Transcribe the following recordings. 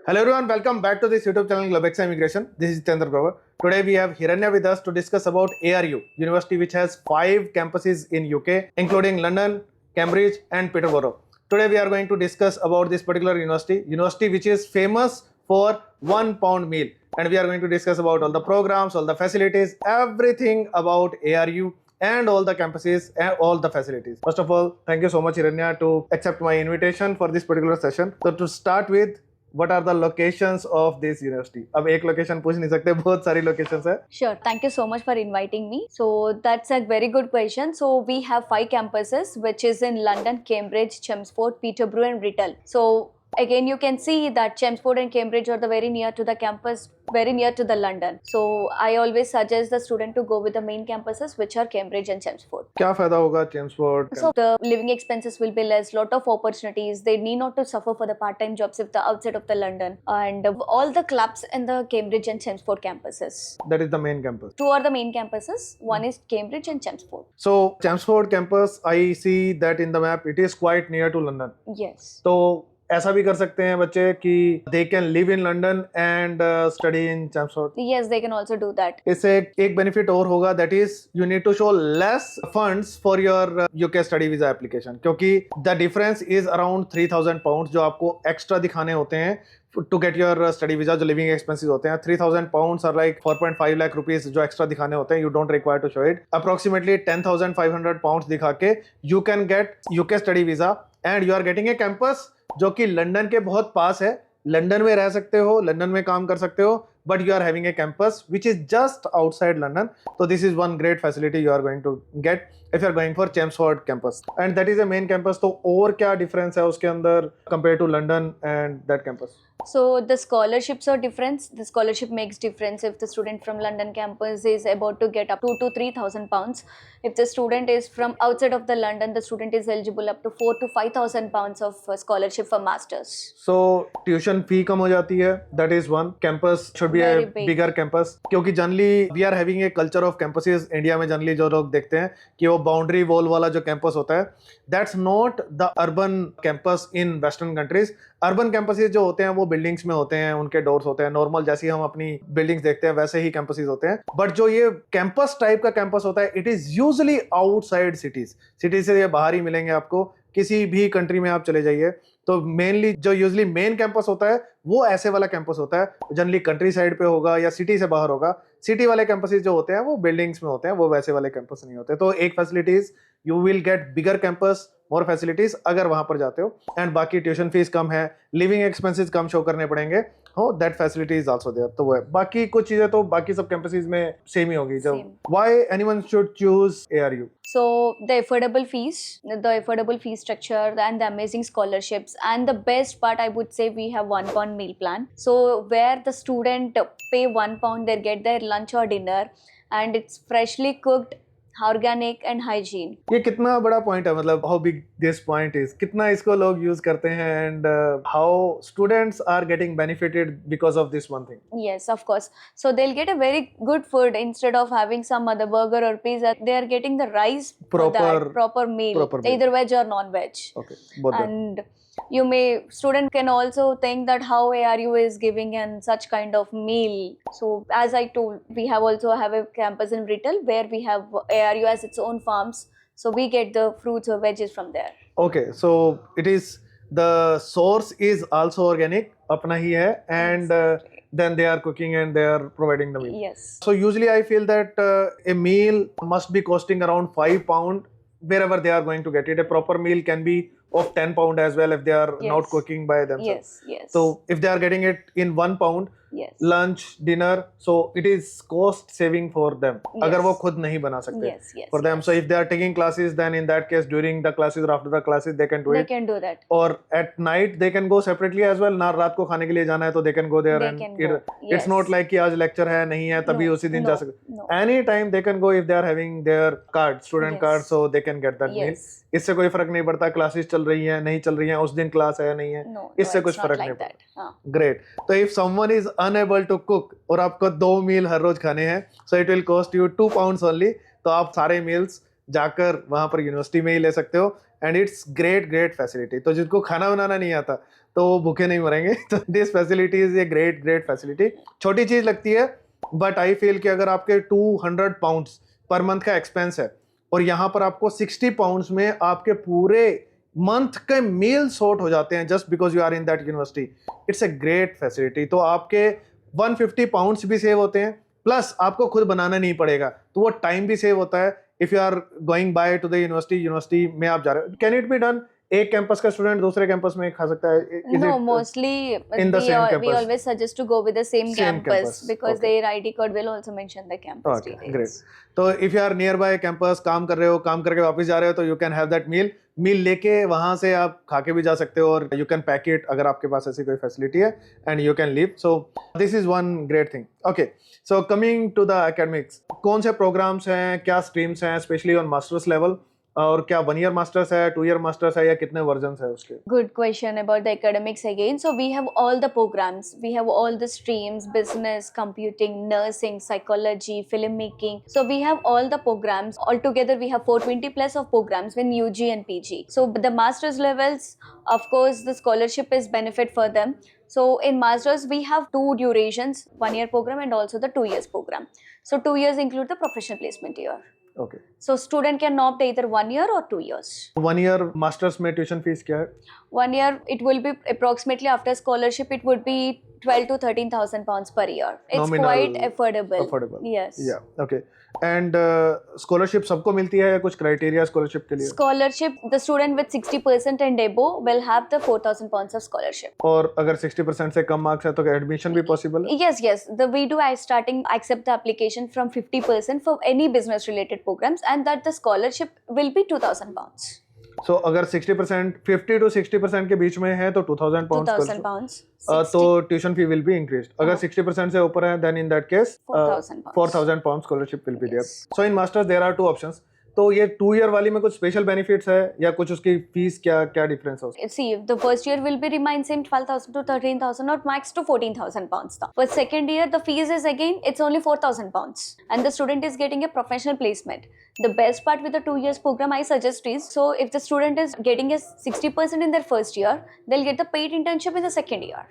Hello everyone, welcome back to this YouTube channel Globex Immigration. This is Chandra Grover. Today we have Hiranya with us to discuss about ARU, university which has 5 campuses in UK, including London, Cambridge and Peterborough. Today we are going to discuss about this particular university which is famous for £1 meal. And we are going to discuss about all the programs, all the facilities, everything about ARU and all the campuses and all the facilities. First of all, thank you so much Hiranya to accept my invitation for this particular session. So to start with, what are the locations of this university? अब एक location पूछ नहीं सकते, बहुत सारी locations है. Sure. Thank you so much for inviting me. So that's a very good question. So we have 5 campuses, which is in London, Cambridge, Chelmsford, Peterborough and Brittle. So again, you can see that Chelmsford and Cambridge are very near to the campus, very near to the London. So I always suggest the student to go with the main campuses, which are Cambridge and Chelmsford. क्या फायदा होगा Chelmsford? So the living expenses will be less, lot of opportunities. They need not to suffer for the part-time jobs if the outside of the London, and all the clubs in the Cambridge and Chelmsford campuses. That is the main campus. 2 are the main campuses. One is Cambridge and Chelmsford. So Chelmsford campus, I see that in the map, it is quite near to London. Yes. तो ऐसा भी कर सकते हैं बच्चे कि they can live in London and study in Chelmsford. Yes, they can also do that. इससे एक benefit और होगा, that is you need to show less funds for your UK study visa application, क्योंकि the difference is around £3,000 जो आपको extra दिखाने होते हैं to get your study visa. जो living expenses होते हैं £3,000 are like 4.5 lakh rupees जो extra दिखाने होते हैं. You don't require to show it. Approximately £10,500 दिखा के you can get UK study visa and you are getting a campus जो कि लंदन के बहुत पास है. लंदन में रह सकते हो, लंदन में काम कर सकते हो, but you are having a campus which is just outside London. So this is one great facility you are going to get if you are going for Chelmsford campus, and that is a main campus. तो और क्या difference है उसके अंदर compared to London and that campus? So the scholarships are different. The scholarship makes difference if the student from London campus is about to get up to 3,000 pounds. If the student is from outside of the London, the student is eligible up to 4,000 to 5,000 pounds of scholarship for masters. So tuition fee कम हो जाती है. That is one. Campus should be Very a big. bigger campus, क्योंकि generally we are having a culture of campuses. India में generally जो लोग देखते हैं कि वो बाउंड्री वॉल वाला जो कैंपस होता है, that's not the urban campus in western countries. Urban campuses जो होते हैं वो बिल्डिंग्स में होते हैं, उनके डोर्स होते हैं, नॉर्मल जैसी हम अपनी बिल्डिंग्स देखते हैं वैसे ही कैंपसेस होते हैं. बट जो ये कैंपस टाइप का कैंपस होता है, it is usually outside cities. City से ये बाहर ही मिलेंगे आपको. किसी भी कंट्री में आप चले जाइए तो मेनली जो यूजुअली मेन कैंपस होता है वो ऐसे वाला कैंपस होता है, जनरली कंट्री साइड पे होगा या सिटी से बाहर होगा. सिटी वाले कैंपसेस जो होते हैं वो बिल्डिंग्स में होते हैं, वो वैसे वाले कैंपस नहीं होते. तो एक facilities, you will get bigger campus, more facilities अगर वहां पर जाते हो. एंड बाकी ट्यूशन फीस कम है, लिविंग एक्सपेंसेस कम शो करने पड़ेंगे. हो that facility is also there. तो वो है. बाकी कुछ चीजें तो बाकी सब कैंपसेस में सेम ही होगी. जब why anyone should choose ARU? So the affordable fee structure and the amazing scholarships, and the best part I would say, we have £1 meal plan. So where the student pay £1, they get their lunch or dinner, and it's freshly cooked, organic and hygiene. ये कितना बड़ा point है, मतलब how big this point is, कितना इसको लोग use करते हैं, and how students are getting benefited because of this one thing. Yes, of course. So they'll get a very good food instead of having some other burger or pizza. They are getting the rice for that proper meal, either veg or non-veg. Okay, both that. And student can also think that how ARU is giving and such kind of meal. So as I told, we also have a campus in Brittle where we have ARU as its own farms. So we get the fruits or veggies from there. Okay, so it is, the source is also organic, अपना ही है, and then they are cooking and they are providing the meal. Yes. So usually I feel that a meal must be costing around £5 wherever they are going to get it. A proper meal can be of £10 as well if they are not cooking by themselves. Yes. So if they are getting it in £1, Yes. lunch, dinner, so it is cost saving for them. Yes. अगर वो खुद नहीं बना सकते. Yes. For them. So if they are taking classes, then in that case during the classes or after the classes they can do They it. can do that. Or at night they can go separately as well. ना रात को खाने के लिए जाना है तो they can go there. They and can it, go. it's Yes. not like कि आज lecture है नहीं है तभी No, उसी दिन no, जा सकते. no. Anytime they can go if they are having their card, student Yes. card, so they can get that meal. Yes. इससे कोई फर्क नहीं पड़ता क्लासेस चल रही हैं नहीं चल रही हैं, उस दिन क्लास है या नहीं है, No, इससे it's कुछ not फर्क like नहीं that. पड़ता. ग्रेट. तो if someone is unable to cook और आपको 2 मील हर रोज खाने हैं, so it will cost you £2 only. तो आप सारे मील्स जाकर वहां पर यूनिवर्सिटी में ही ले सकते हो, एंड इट्स ग्रेट फैसिलिटी. तो जिनको खाना बनाना नहीं आता तो वो भूखे नहीं मरेंगे। तो this facility is a great great facility. छोटी चीज लगती है, बट आई फील कि अगर आपके 200 पाउंड्स पर मंथ का एक्सपेंस है और यहाँ पर आपको 60 पाउंड्स में आपके पूरे मंथ के मील सॉर्ट हो जाते हैं just because you are in that university, it's a great facility. तो आपके 150 पाउंड्स भी सेव होते हैं, प्लस आपको खुद बनाना नहीं पड़ेगा, तो वो टाइम भी सेव होता है। If you are going by to the university में आप जा रहे हो, कैन इट बी डन? एक कैंपस का स्टूडेंट दूसरे कैंपस में खा सकता है? Is No, it, mostly in the same we campus? always suggest to go with the same Same campus, because okay. their ID card will also mention the campus Okay, details. great. तो if you are nearby campus, काम कर रहे हो, काम करके वापस जा रहे हो, तो you can have that meal लेके वहां से आप खा के भी जा सकते हो, और यू कैन पैक इट अगर आपके पास ऐसी कोई फैसिलिटी है, and you can leave. So this is one great thing. Okay, so coming to the academics, कौन से प्रोग्राम्स हैं, क्या स्ट्रीम्स हैं स्पेशली ऑन मास्टर्स लेवल, और क्या 1 year मास्टर्स है, 2 year मास्टर्स है, या कितने वर्जन्स है उसके? Good question about the academics again. So we have all the programs, we have all the streams: business, computing, nursing, psychology, filmmaking. So we have all the programs. Altogether we have 420 plus of programs in UG and PG. So the masters levels, of course, the scholarship is benefit for them. So in masters we have 2 durations: 1 year program and also the 2 years program. So 2 years include the professional placement year. Okay, So student can opt either 1 year or 2 years. 1 year masters में tuition fees क्या है? 1 year, it will be approximately, after scholarship, it would be 12 to 13,000 pounds per year. It's Nominal, quite affordable. affordable. Yes. Yeah, okay. And scholarship सबको मिलती है या कुछ criteria scholarship के लिए? Scholarship, the student with 60% and above will have the 4,000 pounds of scholarship. और अगर 60% से कम मार्क्स है तो एडमिशन भी पॉसिबल है? Yes, yes. We do starting accept the application from 50% for any business related programs, and that the scholarship will be 2,000 pounds. सो अगर 60%, 50 to 60% के बीच में है तो 2,000 पाउंड 2,000 pounds. तो tuition fee will be increase. अगर 60% से ऊपर है then in that case 4,000 pounds. 4,000 pound scholarship will be there. Yes. So in masters there are 2 options. तो ये 2 year वाली में कुछ स्पेशल बेनिफिट्स है या कुछ उसकी फीस क्या क्या डिफरेंस है उसका? See, the first year will be remain same 12,000 to 13,000 or max to 14,000 pounds. For second year, the fees is again, it's only 4,000 pounds, and the student is getting a professional placement. The best part with the 2 years program I suggest is, so if the student is getting a 60% in their first year, they'll get the paid internship in the second year.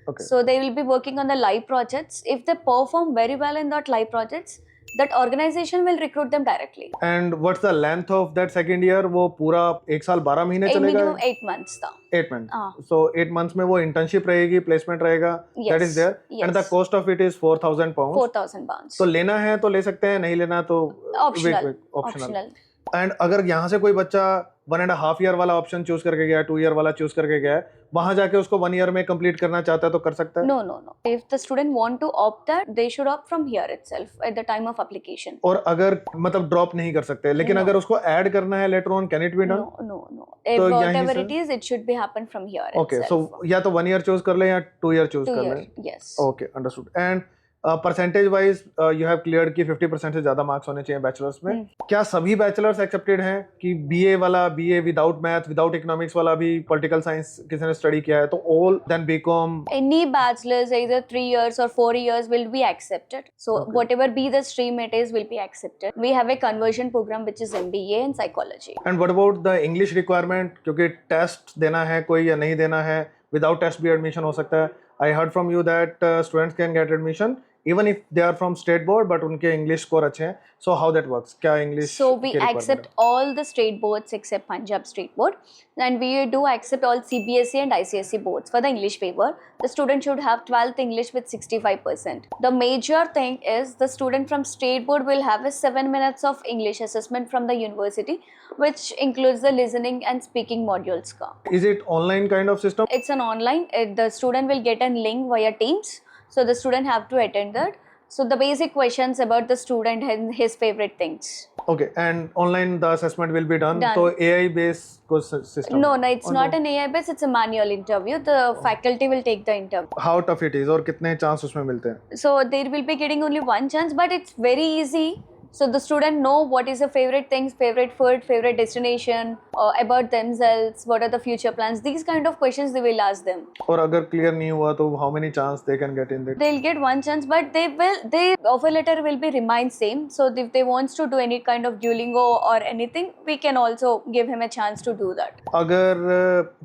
Okay. So they will be working on the live projects. If they perform very well in that live projects, that organization will recruit them directly. And what's the length of that second year? वो पूरा 1 साल 12 महीने A चलेगा? minimum 8 months था. 8 month. हाँ. सो 8 months में वो internship रहेगी, प्लेसमेंट रहेगा, that is there, and the Yes. Cost of it is 4,000 pound. 4,000 pounds. तो लेना है तो ले सकते हैं, नहीं लेना तो Optional. ऑप्शनल। Optional. एंड अगर यहाँ से कोई बच्चा 1.5 year वाला ऑप्शन चूज करके गया, 2 year वाला चूज करके गया है, वहां जाके उसको 1 year में कंप्लीट करना चाहता है तो कर सकता है? No, no, no. If the student want to opt that, they should opt from here itself at the time of application. और अगर मतलब ड्रॉप नहीं कर सकते, लेकिन No. अगर उसको ऐड करना है later on, can it be done? No, no, no. तो If यहीं whatever से- it is, it should be happen from here okay, itself. सो या तो 1 year चूज कर ले या 2 year चूज 2 कर year, ले। yes. Okay, understood. And percentage wise you have cleared कि 50% से ज्यादा मार्क्स होने चाहिए बैचलर्स में। क्या सभी बैचलर्स एक्सेप्टेड हैं कि बीए वाला, BA without math without economics वाला भी, पॉलिटिकल साइंस किसी ने स्टडी किया है तो all, then BCom? Any bachelor's, either 3 years or 4 years, will be accepted. So Okay. whatever be the stream it is, will be accepted. We have a conversion program which is MBA in psychology. And what about the English requirement? क्योंकि test देना है कोई या नहीं देना है, without test भी admission हो सकता है। I heard from you that students can get admission even if they are from state board but उनके इंग्लिश स्कोर अच्छे हैं। So how that works? क्या English? So we accept all the state boards except Punjab State Board, and we do accept all CBSE and ICSE boards for the English paper. The student should have 12th English with 65%. The major thing is the student from state board will have a 7 minutes of English assessment from the university, which includes the listening and speaking modules ka. Is it online kind of system? It's an online. The student will get a link via Teams, so the student have to attend that. So the basic questions about the student and his favorite things. Okay, and online the assessment will be done. Done. So AI based कुछ system? No, it's Oh, not no. an AI based, it's a manual interview. The faculty will take the interview. How tough it is और कितने chance उसमें मिलते हैं? So there will be getting only one chance, but it's very easy So the student know what is the favorite things, favorite food, favorite destination, about themselves, what are the future plans. These kind of questions they will ask them. और अगर clear नहीं हुआ तो how many chance they can get in the They'll get one chance, but they offer letter will be remain same. So if they wants to do any kind of Duolingo or anything, we can also give him a chance to do that. अगर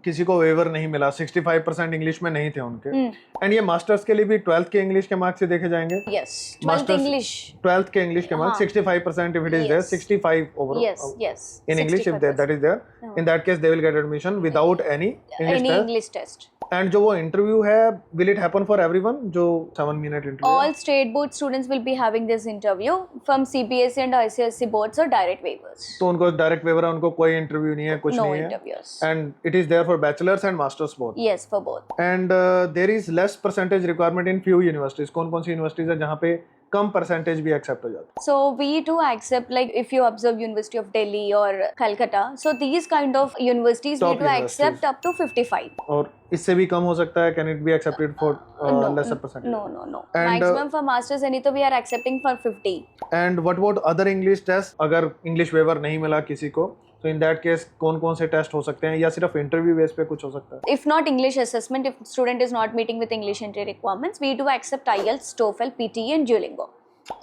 किसी को waiver नहीं मिला 65% English में नहीं थे उनके and ये मास्टर्स के लिए भी 12th के इंग्लिश के मार्क्स ही देखे जाएंगे Yes, 12th Masters- English. 12th के इंग्लिश के मार्क्स हाँ. 65% if it is there Yes. 65 overall Yes. in English if that is there हाँ. in that case they will get admission without any English Any test English test. and जो वो interview है will it happen for everyone जो 7-minute interview All state board students will be having this interview from CBSE and ICSE boards or direct waivers. तो उनको direct waiver है उनको कोई interview नहीं है कुछ No नहीं है interviews. and it is there for bachelors and masters both Yes, for both. and there is less percentage requirement in few universities कौन कौन सी universities है जहाँ पे कम परसेंटेज भी एक्सेप्ट हो जाता So we do accept, like if you observe University of Delhi or Calcutta, so these kind of universities Top we do universities. accept up to 55. है और इससे भी कम हो सकता है can it be accepted for No, lesser percentage No. And, Maximum for masters any तो we are accepting for 50. And what about other English test अगर English waiver नहीं मिला किसी को तो इन दैट केस कौन कौन से टेस्ट हो सकते हैं या सिर्फ इंटरव्यू बेस पे कुछ हो सकता है If not English assessment, if student is not meeting with English entry requirements, we do accept IELTS, TOEFL, PTE and Duolingo.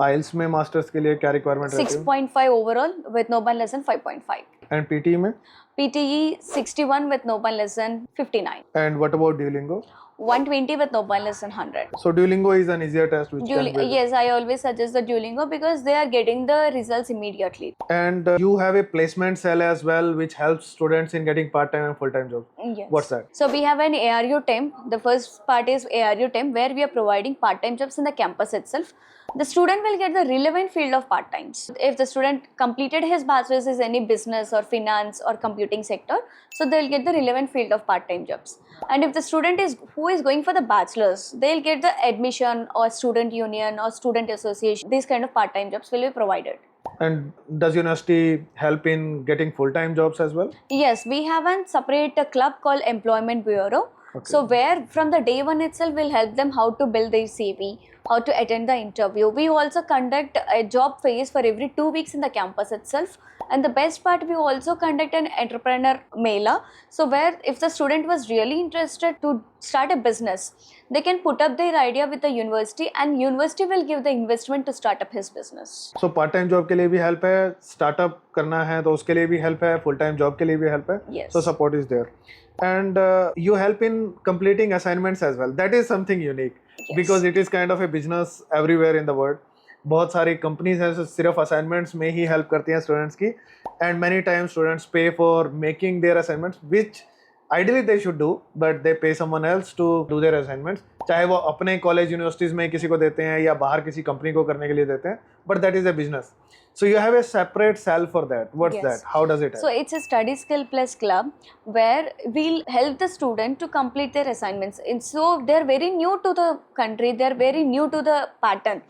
आइल्स में मास्टर्स के लिए क्या रिक्वायरमेंट रहती है 6.5 overall with no one less than 5.5. And PTE में PTE 61 with no one less than 59. And what about Duolingo 120 with no one less than 100. So Duolingo is an easier test which can be Yes, I always suggest the Duolingo because they are getting the results immediately. and you have a placement cell as well which helps students in getting part time and full time jobs Yes. what's that So we have an ARU temp. The first part is ARU temp where we are providing part-time jobs in the campus itself. The student will get the relevant field of part-times. If the student completed his bachelor's is any business or finance or computing sector, so they'll get the relevant field of part-time jobs. And if the student is who is going for the bachelor's, they'll get the admission or student union or student association. These kind of part-time jobs will be provided. and does university help in getting full time jobs as well Yes, we have a separate club called Employment Bureau. Okay. So where from the day one itself we'll help them how to build their CV, how to attend the interview. We also conduct a job phase for every 2 weeks in the campus itself. And the best part, we also conduct an entrepreneur mela. So where if the student was really interested to start a business, they can put up their idea with the university and university will give the investment to start up his business. So part time job के लिए भी help है startup करना है तो उसके लिए भी हेल्प है फुल टाइम जॉब के लिए भी हेल्प है Yes. So support is there and you help in completing assignments as well that is something unique Yes. Because it is kind of a business everywhere in the world बहुत सारी companies हैं जो सिर्फ assignments में ही help करती हैं students की and many times students पे for making their assignments which ideally they should do but they pay someone else to do their assignments चाहे वो अपने कॉलेज यूनिवर्सिटीज में किसी को देते हैं या बाहर किसी कंपनी को करने के लिए देते हैं but that is a business so you have a separate cell for that what's Yes. that how does it So it's a study skill plus club where we'll help the student to complete their assignments. And so they're very new to the country, they're very new to the pattern.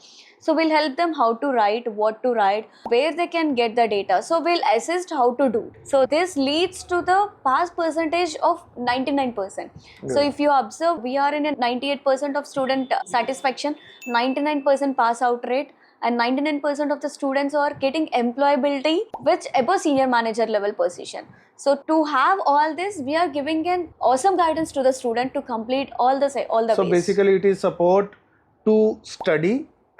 So we'll help them how to write, what to write, where they can get the data. So we'll assist how to do. So this leads to the pass percentage of 99%. So Yeah. if you observe, we are in a 98% of student satisfaction, 99% pass out rate, and 99% of the students are getting employability which above senior manager level position. So to have all this, we are giving an awesome guidance to the student to complete all the so ways. basically it is support to study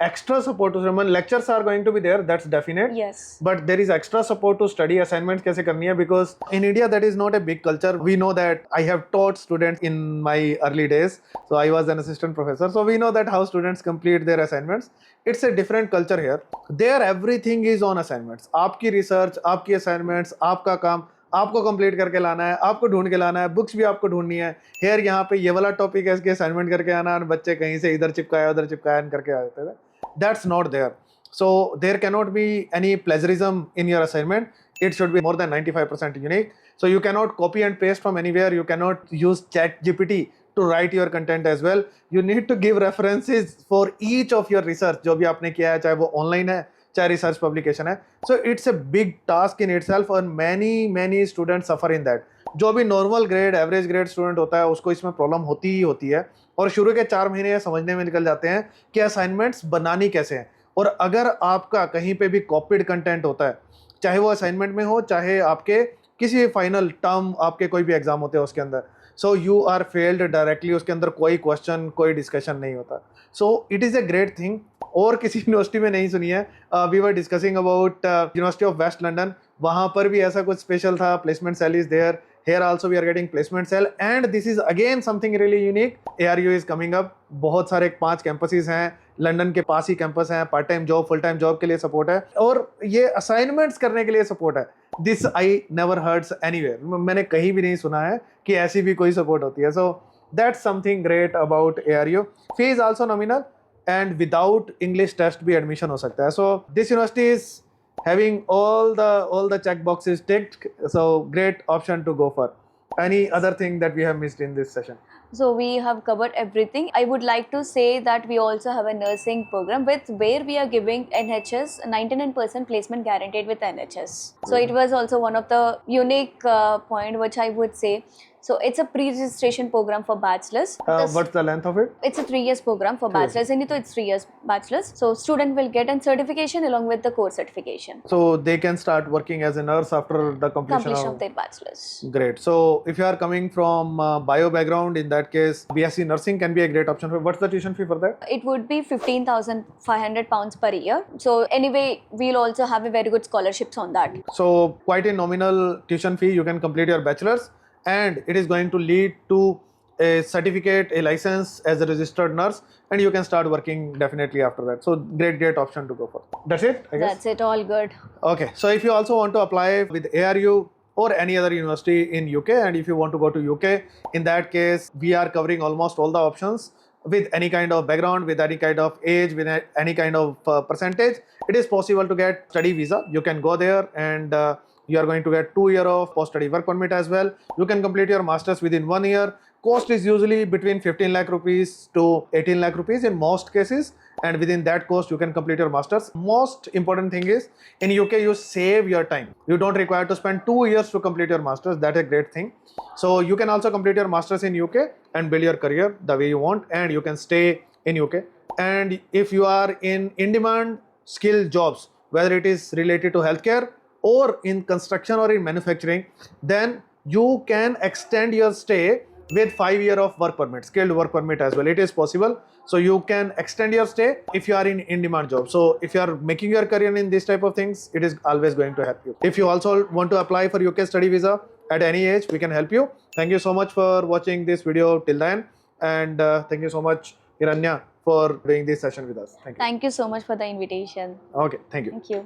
extra support to someone lectures are going to be there that's definite Yes. but there is extra support to study assignments कैसे करनी है because in India that is not a big culture we know that I have taught students in my early days so I was an assistant professor so we know that how students complete their assignments it's a different culture here there everything is on assignments आपकी research आपकी assignments आपका काम आपको complete करके लाना है आपको ढूंढ के लाना है बुक्स भी आपको ढूंढनी है हेयर यहाँ पे ये वाला टॉपिक है इसके असाइनमेंट करके आना और बच्चे कहीं से इधर चिपकाया उधर चिपकाया करके आ जाते थे that's not there so there cannot be any plagiarism in your assignment it should be more than 95% unique so you cannot copy and paste from anywhere you cannot use chat gpt to write your content as well you need to give references for each of your research जो भी आपने किया है चाहे वो online है चाहे research publication है so it's a big task in itself और many students suffer in that जो भी normal grade average grade student होता है उसको इसमें प्रॉब्लम होती ही होती है और शुरू के 4 महीने समझने में निकल जाते हैं कि असाइनमेंट्स बनानी कैसे हैं और अगर आपका कहीं पे भी कॉपीड कंटेंट होता है, चाहे वो असाइनमेंट में हो, चाहे आपके किसी भी फाइनल टर्म, आपके कोई भी एग्जाम होते हैं उसके अंदर, so you are failed directly, उसके अंदर कोई क्वेश्चन, कोई डिस्कशन नहीं होता. So it is a great thing. और किसी यूनिवर्सिटी में नहीं सुनी है. We were discussing about university of West London. वहाँ पर भी ऐसा कुछ स्पेशल था. Placement cell is there. Here also we are getting placement cell, and this is again something really unique. ARU is coming up. बहुत सारे 5 campuses हैं, London के पास ही कैंपस हैं. Part time job, full time job के लिए support है, और ये असाइनमेंट्स करने के लिए सपोर्ट है. This I never hertz anywhere. मैंने कहीं भी नहीं सुना है कि ऐसी भी कोई सपोर्ट होती है. So that's something great about ARU. Fee is also nominal, and without English test भी एडमिशन हो सकता है. So this university is having all the check boxes ticked, so great option to go for. Any other thing that we have missed in this session? So we have covered everything. I would like to say that we also have a nursing program with where we are giving NHS 99% placement guaranteed with NHS. So it was also one of the unique point which I would say. So it's a pre-registration program for bachelors. What's the length of it? It's a 3 years program for bachelors. And it's 3 years bachelors. So student will get a certification along with the course certification. So they can start working as a nurse after the completion of their bachelors. Great. So if you are coming from bio background, in that case, BSc nursing can be a great option. What's the tuition fee for that? It would be £15,500 per year. So anyway, we'll also have a very good scholarships on that. So quite a nominal tuition fee, you can complete your bachelor's, and it is going to lead to a certificate, a license as a registered nurse, and you can start working definitely after that. So great option to go for. That's it, I guess? That's it, all good. Okay, so if you also want to apply with ARU or any other university in UK, and if you want to go to UK, in that case we are covering almost all the options with any kind of background, with any kind of age, with any kind of percentage. It is possible to get study visa. You can go there, and you are going to get 2 years of post-study work permit as well. You can complete your masters within 1 year. Cost is usually between 15 lakh rupees to 18 lakh rupees in most cases, and within that cost you can complete your masters. Most important thing is, in UK you save your time. You don't require to spend 2 years to complete your masters. That's a great thing. So you can also complete your masters in UK and build your career the way you want, and you can stay in UK. And if you are in in-demand skill jobs, whether it is related to healthcare or in construction or in manufacturing, then you can extend your stay with 5 years of work permit, skilled work permit as well. It is possible. So you can extend your stay if you are in in-demand job. So if you are making your career in this type of things, it is always going to help you. If you also want to apply for UK study visa at any age, we can help you. Thank you so much for watching this video till then, and thank you so much, Hiranya, for doing this session with us. Thank you. Thank you so much for the invitation. Okay, thank you. Thank you.